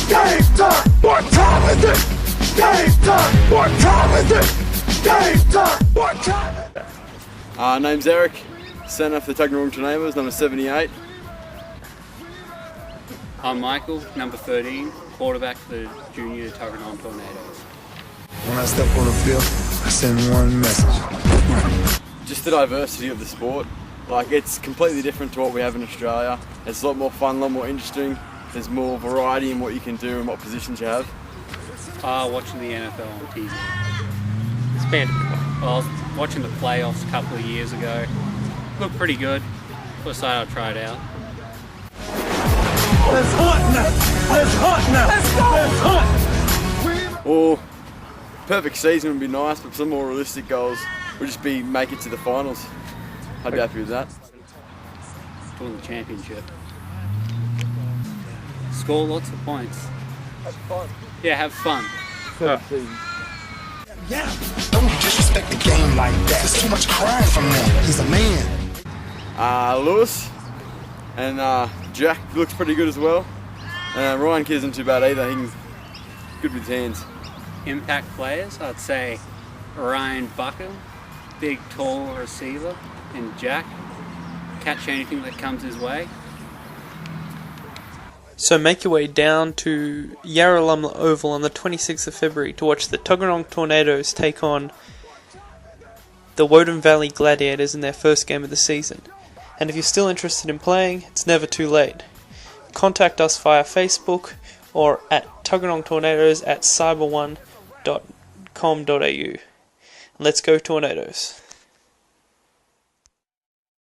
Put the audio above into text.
Game time! What time is it? Game time! What time is it? Game time! What time is it? Name's Eric, centre for the Tuggeranong Tornadoes, number 78. I'm Michael, number 13, quarterback for the junior Tuggeranong Tornadoes. When I step on the field, I send one message. Just the diversity of the sport. Like, it's completely different to what we have in Australia. It's a lot more fun, a lot more interesting. There's more variety in what you can do and what positions you have. Watching the NFL on TV. I was watching the playoffs a couple of years ago. Looked pretty good. Decided I'd try it out. Let's hunt now! Let's hunt now! Let's hunt! Or perfect season would be nice, but some more realistic goals would just be make it to the finals. I'd be happy with that. Win the championship. Score lots of points. Have fun. Yeah, have fun. Yeah. Don't disrespect the game like that. There's too much crying from him. He's a man. Lewis and Jack looks pretty good as well. Ryan Kidd isn't too bad either. He's good with his hands. Impact players, I'd say Ryan Buckham, big tall receiver, and Jack. Catch anything that comes his way. So make your way down to Yarralumla Oval on the 26th of February to watch the Tuggeranong Tornadoes take on the Woden Valley Gladiators in their first game of the season. And if you're still interested in playing, it's never too late. Contact us via Facebook or at tuggeranongtornadoes@cyber1.com.au. Let's go Tornadoes.